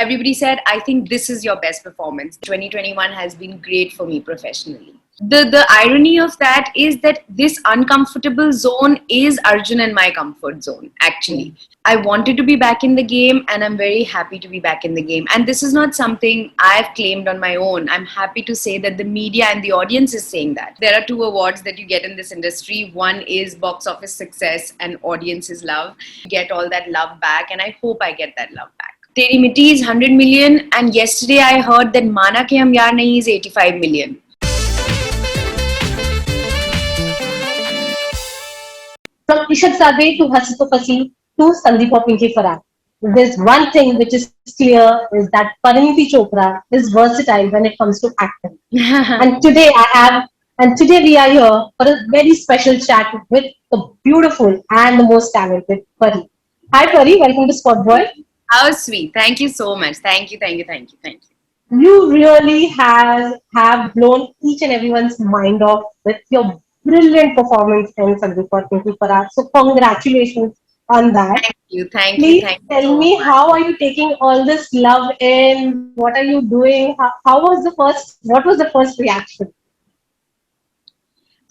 everybody said, I think this is your best performance. 2021 has been great for me professionally. The irony of that is that this uncomfortable zone is Arjun and my comfort zone, actually. I wanted to be back in the game, and I'm very happy to be back in the game. And this is not something I've claimed on my own. I'm happy to say that the media and the audience is saying that. There are 2 awards that you get in this industry. One is box office success and audience's love. You get all that love back, and I hope I get that love back. Teri Mitti is 100 million, and yesterday I heard that Mana Ke Hum Yaar Nahi is 85 million. From Ishad Sabe to Hasi to Fasi to Sandeep or Pinky Faraar. There's one thing which is clear is that Parineeti Chopra is versatile when it comes to acting. And today we are here for a very special chat with the beautiful and the most talented Pari. Hi Pari, welcome to SpotboyE. How sweet. Thank you so much. Thank you. You really have blown each and everyone's mind off with your brilliant performance in Sandeep or Pinky Faraar. So congratulations on that. Thank Please you. tell me, how are you taking all this love in? What are you doing? What was the first reaction?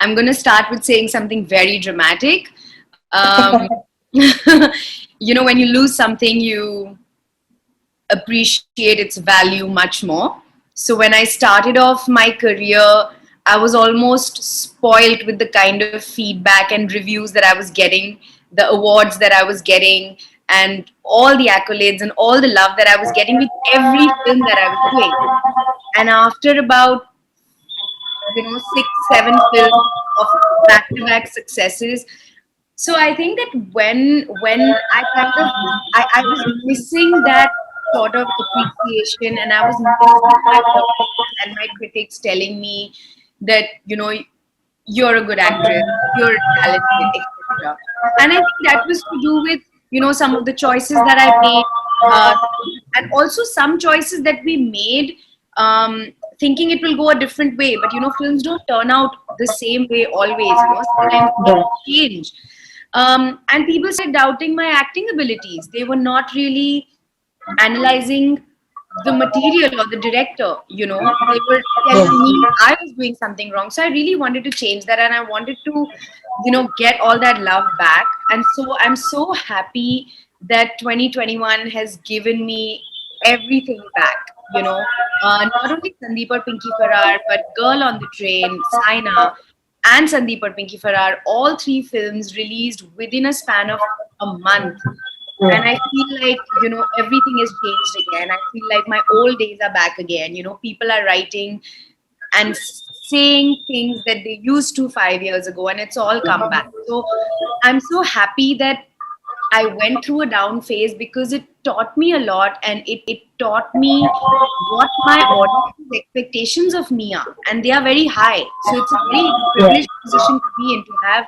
I'm going to start with saying something very dramatic. When you lose something, you appreciate its value much more. So when I started off my career, I was almost spoiled with the kind of feedback and reviews that I was getting, the awards that I was getting, and all the accolades and all the love that I was getting with every film that I was doing. And after about 6-7 films of back-to-back successes, so I think that when I was missing that sort of appreciation, and I was missing my audience and my critics telling me that you're a good actress, you're talented, etc. And I think that was to do with some of the choices that I made, and also some choices that we made thinking it will go a different way. But films don't turn out the same way always. Sometimes they change. And people started doubting my acting abilities. They were not really analyzing the material or the director. They were telling me I was doing something wrong. So I really wanted to change that, and I wanted to get all that love back. And so I'm so happy that 2021 has given me everything back. Not only Sandeep or Pinky Faraar, but Girl on the Train, Saina, and Sandeep or Pinky Faraar, all 3 films released within a span of a month. And I feel like, everything has changed again. I feel like my old days are back again. People are writing and saying things that they used to 5 years ago, and it's all come back. So I'm so happy that I went through a down phase, because it taught me a lot, and it taught me what my audience's expectations of me are, and they are very high. So it's a very privileged position to be in, to have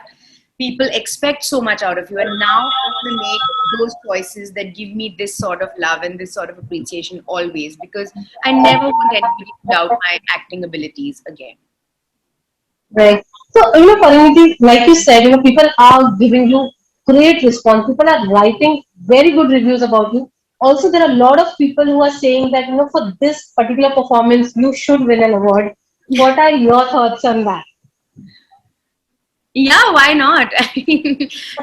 people expect so much out of you, and now I want to make those choices that give me this sort of love and this sort of appreciation always, because I never want anybody to doubt my acting abilities again. Right. So, Parineeti, like you said, people are giving you great response. People are writing very good reviews about you. Also, there are a lot of people who are saying that, for this particular performance, you should win an award. What are your thoughts on that? Yeah, why not?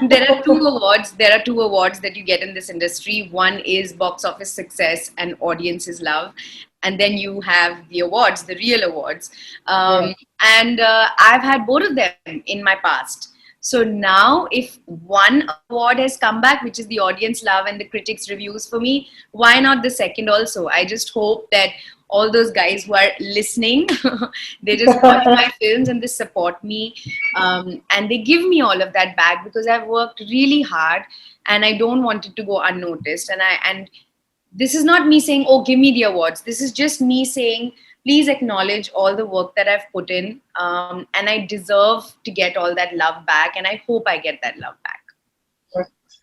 There are 2 awards. There are 2 awards that you get in this industry. One is box office success and audience's love. And then you have the awards, the real awards. And I've had both of them in my past. So now if one award has come back, which is the audience love and the critics reviews for me, why not the second also? I just hope that all those guys who are listening, they just watch my films and they support me, and they give me all of that back, because I've worked really hard and I don't want it to go unnoticed. And this is not me saying, oh, give me the awards. This is just me saying, please acknowledge all the work that I've put in, and I deserve to get all that love back, and I hope I get that love back.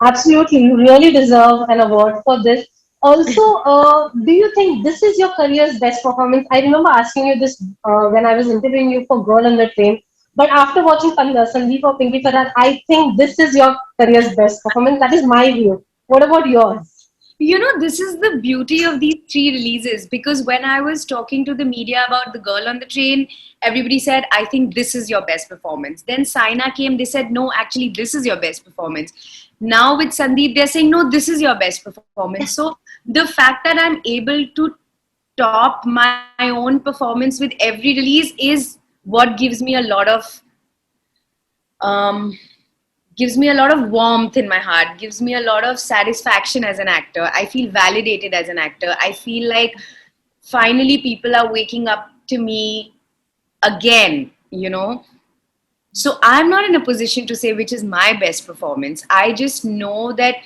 Absolutely, you really deserve an award for this. Also, do you think this is your career's best performance? I remember asking you this when I was interviewing you for Girl on the Train. But after watching Sandeep or Pinky Faraar, I think this is your career's best performance. That is my view. What about yours? You know, this is the beauty of these three releases, because when I was talking to the media about The Girl on the Train, everybody said, I think this is your best performance. Then Saina came, they said, no, actually, this is your best performance. Now with Sandeep, they're saying, no, this is your best performance. So the fact that I'm able to top my own performance with every release is what um, gives me a lot of warmth in my heart, gives me a lot of satisfaction as an actor. I feel validated as an actor. I feel like finally people are waking up to me again, you know. So I'm not in a position to say which is my best performance. I just know that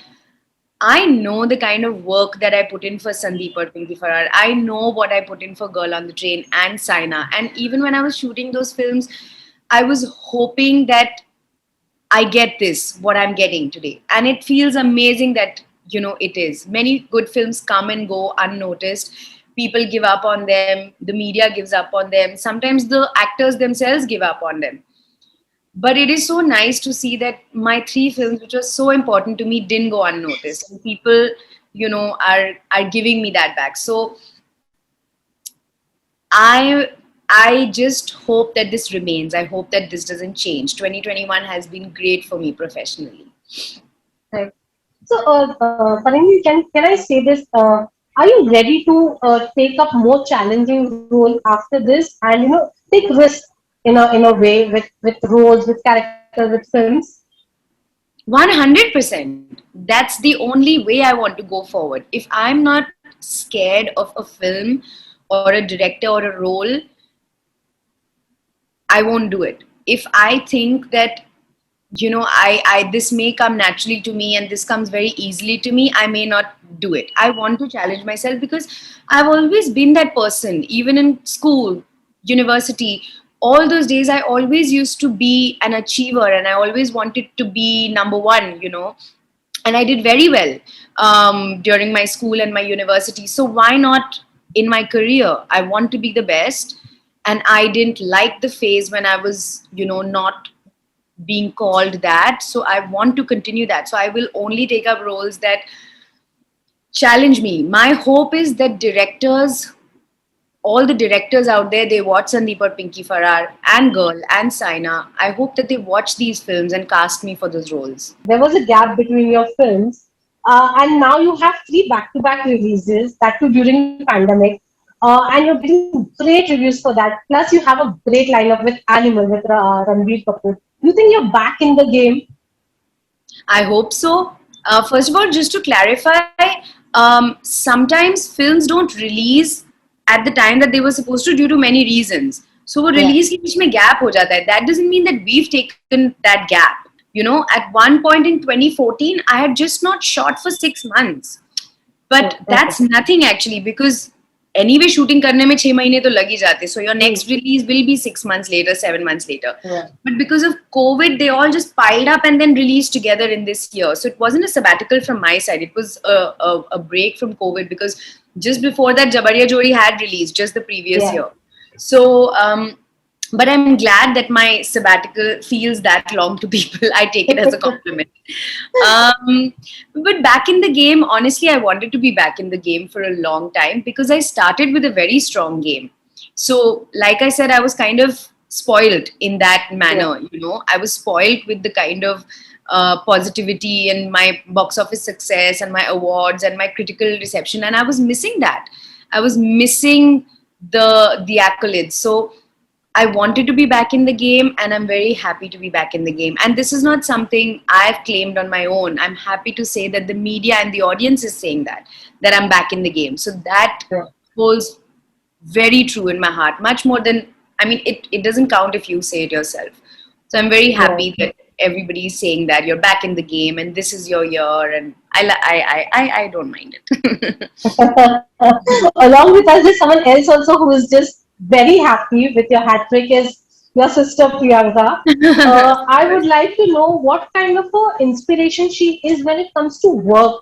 I know the kind of work that I put in for Sandeep or Pinky Faraar. I know what I put in for Girl on the Train and Saina. And even when I was shooting those films, I was hoping that I get this, what I'm getting today. And it feels amazing that, it is. Many good films come and go unnoticed. People give up on them. The media gives up on them. Sometimes the actors themselves give up on them. But it is so nice to see that my three films, which was so important to me, didn't go unnoticed. And people, are giving me that back. So I I just hope that this remains. I hope that this doesn't change. 2021 has been great for me professionally. Right. So, Parineeti, can I say this? Are you ready to take up more challenging role after this, and take risk in a way with roles, with characters, with films? 100%. That's the only way I want to go forward. If I'm not scared of a film or a director or a role, I won't do it. If I think that, I this may come naturally to me and this comes very easily to me, I may not do it. I want to challenge myself because I've always been that person, even in school, university. All those days, I always used to be an achiever and I always wanted to be number one. And I did very well during my school and my university. So why not in my career? I want to be the best, and I didn't like the phase when I was, not being called that. So I want to continue that. So I will only take up roles that challenge me. My hope is that all the directors out there, they watch Sandeep or Pinky Faraar and Girl and Saina. I hope that they watch these films and cast me for those roles. There was a gap between your films, and now you have three back-to-back releases, that too during pandemic, and you're getting great reviews for that. Plus, you have a great lineup with Animal with Ranbir Kapoor. You think you're back in the game? I hope so. First of all, just to clarify, sometimes films don't release at the time that they were supposed to due to many reasons. So, वो Yeah. release के बीच में gap हो जाता है. That doesn't mean that we've taken that gap. At one point in 2014, I had just not shot for 6 months. But Okay. that's nothing actually, because anyway shooting करने में 6 महीने तो लग ही जाते. So your next release will be 6 months later, 7 months later. Yeah. But because of COVID, they all just piled up and then released together in this year. So it wasn't a sabbatical from my side. It was a break from COVID, because just before that, Jabariya Jodi had released just the previous Yeah. year. So, but I'm glad that my sabbatical feels that long to people. I take it as a compliment. But back in the game, honestly, I wanted to be back in the game for a long time because I started with a very strong game. So, like I said, I was kind of spoiled in that manner. I was spoiled with the kind of positivity and my box office success and my awards and my critical reception, and I was missing that. I was missing the accolades. So I wanted to be back in the game, and I'm very happy to be back in the game. And this is not something I've claimed on my own. I'm happy to say that the media and the audience is saying that I'm back in the game. So that Yeah. holds very true in my heart, much more than, I mean, it doesn't count if you say it yourself. So I'm very Yeah. happy that everybody is saying that you're back in the game and this is your year, and I don't mind it. Along with us, there's someone else also who is just very happy with your hat trick is your sister Priyanka. I would like to know what kind of a inspiration she is when it comes to work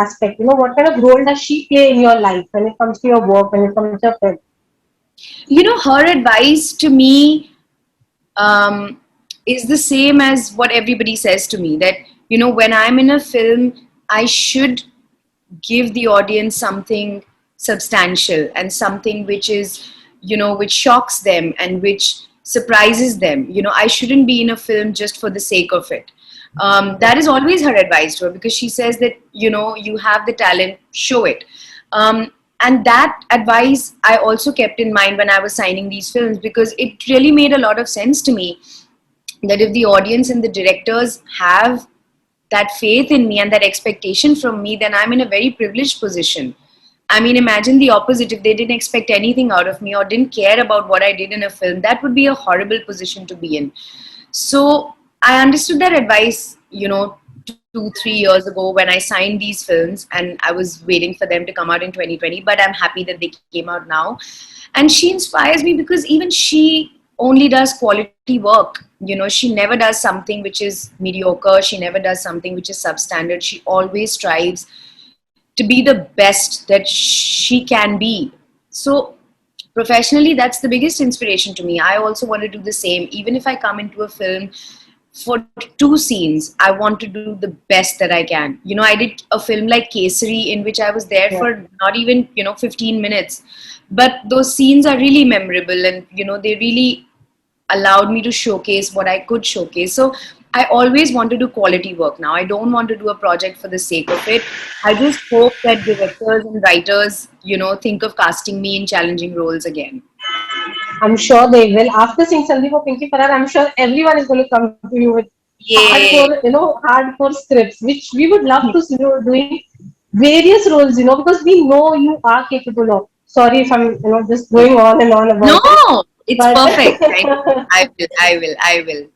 aspect. What kind of role does she play in your life when it comes to your work, when it comes to your film? Her advice to me is the same as what everybody says to me, that when I'm in a film, I should give the audience something substantial and something which is, which shocks them and which surprises them. I shouldn't be in a film just for the sake of it. That is always her advice to her, because she says that, you have the talent, show it. And that advice I also kept in mind when I was signing these films, because it really made a lot of sense to me that if the audience and the directors have that faith in me and that expectation from me, then I'm in a very privileged position. I mean, imagine the opposite. If they didn't expect anything out of me or didn't care about what I did in a film, that would be a horrible position to be in. So I understood that advice, 2, 3 years ago when I signed these films, and I was waiting for them to come out in 2020, but I'm happy that they came out now. And she inspires me because even she only does quality work. She never does something which is mediocre. She never does something which is substandard. She always strives to be the best that she can be. So professionally, that's the biggest inspiration to me. I also want to do the same. Even if I come into a film for 2 scenes, I want to do the best that I can. I did a film like Kesari, in which I was there Yeah. for not even 15 minutes, but those scenes are really memorable, and they really allowed me to showcase what I could showcase. So I always want to do quality work now. I don't want to do a project for the sake of it. I just hope that directors and writers, think of casting me in challenging roles again. I'm sure they will. After seeing Sandeep or Pinky Farrar, I'm sure everyone is going to come to you with Yay! hardcore scripts, which we would love to see you doing various roles, because we know you are capable of. Sorry if I'm, just going on and on No, about it, it's but perfect. Thank you. I will. I will. I will.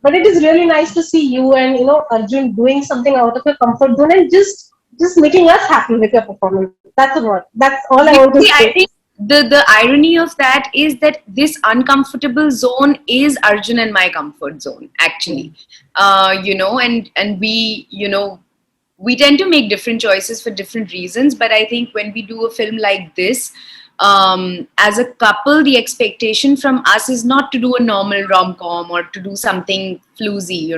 but it is really nice to see you and Arjun doing something out of your comfort zone and just making us happy with your performance. That's all I want to See, say. I think the irony of that is that this uncomfortable zone is Arjun and my comfort zone, actually. And we, we tend to make different choices for different reasons. But I think when we do a film like this, as a couple, the expectation from us is not to do a normal rom-com or to do something floozy.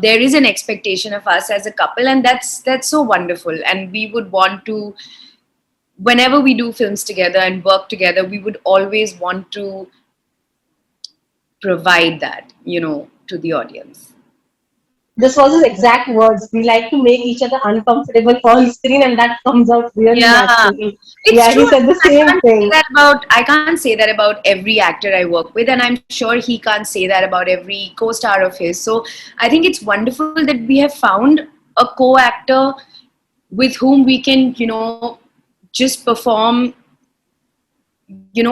There is an expectation of us as a couple, and that's so wonderful. And we would want to, whenever we do films together and work together, we would always want to provide that, to the audience. This was his exact words. We like to make each other uncomfortable on screen, and that comes out really Yeah, naturally. it's Yeah, true. he said the same thing. I can't say that about every actor I work with, and I'm sure he can't say that about every co-star of his. So I think it's wonderful that we have found a co-actor with whom we can, just perform,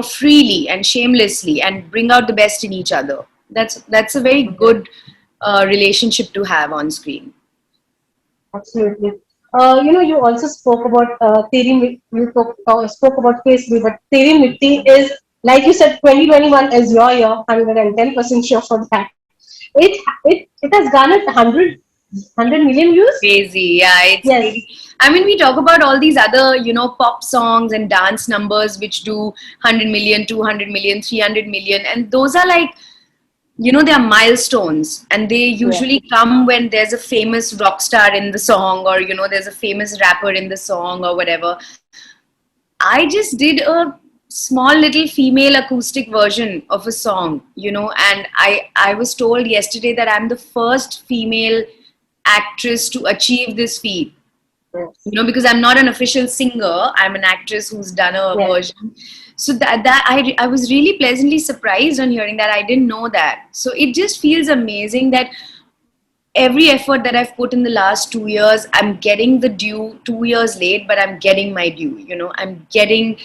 freely and shamelessly and bring out the best in each other. That's a very good relationship to have on screen. Absolutely. You also spoke about spoke about Facebook, but Teri Mitti is, like you said, 2021 is your year, 110% sure for that. It has garnered 100 million views. Crazy, yeah, it's Yes, crazy. I mean, we talk about all these other, pop songs and dance numbers which do 100 million, 200 million, 300 million, and those are like, they are milestones, and they yeah. usually come when there's a famous rock star in the song, or there's a famous rapper in the song or whatever. I just did a small little female acoustic version of a song, and I was told yesterday that I'm the first female actress to achieve this feat. Yes. Because I'm not an official singer, I'm an actress who's done a Yes. version. So I was really pleasantly surprised on hearing that. I didn't know that. So it just feels amazing that every effort that I've put in the last 2 years, I'm getting the due 2 years late, but I'm getting my due. I'm getting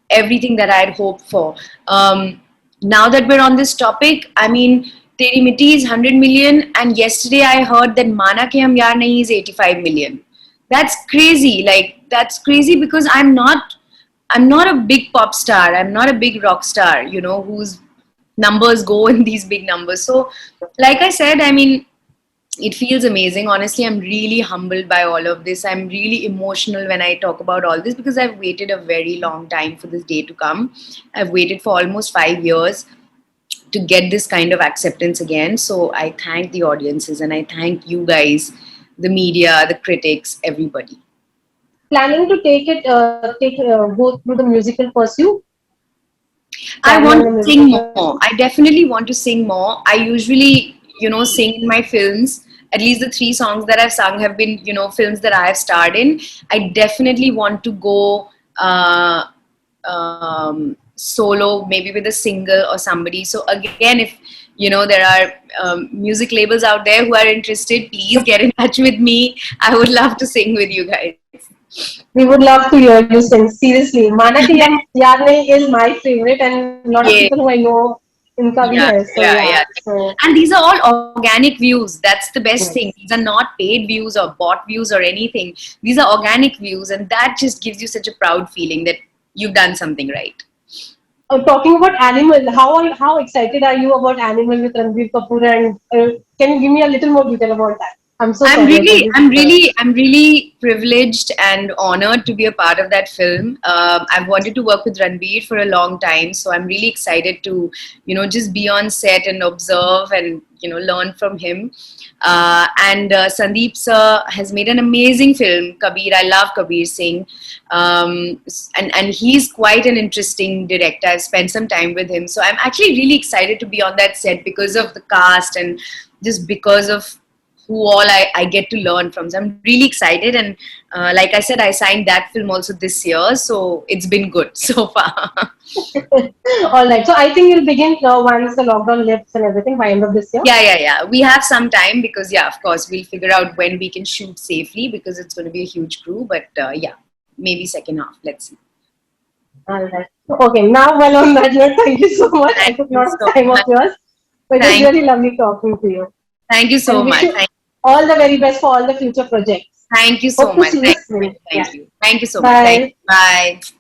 everything that I had hoped for. Now that we're on this topic, I mean, Teri Mitti is 100 million, and yesterday I heard that Mana Ke Hum Yaar Nahi is 85 million. That's crazy. Like, that's crazy because I'm not a big pop star. I'm not a big rock star, whose numbers go in these big numbers. So, like I said, I mean, it feels amazing. Honestly, I'm really humbled by all of this. I'm really emotional when I talk about all this because I've waited a very long time for this day to come. I've waited for almost 5 years to get this kind of acceptance again. So I thank the audiences and I thank you guys, the media, the critics, everybody. planning to go through the musical pursuit, I traveling want the to sing musical more. pursuit? I definitely want to sing more. I usually, sing in my films. At least the three songs that I've sung have been, films that I have starred in. I definitely want to go solo, maybe with a single or somebody. So again, if there are music labels out there who are interested, please get in touch with me. I would love to sing with you guys. We would love to hear you sing. Seriously, Mana Ki Yaad Nahi is my favorite, and a lot of people Yeah. who I know inka bhi hai. Yeah, So yeah, yeah, yeah. so And these are all organic views. That's the best thing. yes. These are not paid views or bought views or anything. These are organic views, and that just gives you such a proud feeling that you've done something right. Talking about Animal, how excited are you about Animal with Ranbir Kapoor? And can you give me a little more detail about that? I'm so I'm sorry, I told really, you I'm before. really, I'm really privileged and honored to be a part of that film. I've wanted to work with Ranbir for a long time, so I'm really excited to, just be on set and observe and learn from him. And Sandeep sir has made an amazing film, Kabir. I love Kabir Singh, and he's quite an interesting director. I've spent some time with him, so I'm actually really excited to be on that set because of the cast and just because of who all I get to learn from. So I'm really excited. And like I said, I signed that film also this year. So it's been good so far. All right, so I think you'll begin once the lockdown lifts and everything by end of this year. Yeah, yeah, yeah. We have some time because, yeah, of course, we'll figure out when we can shoot safely because it's going to be a huge crew. But yeah, maybe second half. Let's see. All right. Okay, now well on that note, thank you so much. I Thank took a you lot of so time of much. yours, but it was Thank really you. lovely talking to you. Thank you And so wish much. you all the very best for all the future projects. Thank you so Hope to much. see you soon. Yeah. Thank you. Thank you so much. Thank you. Bye. Bye.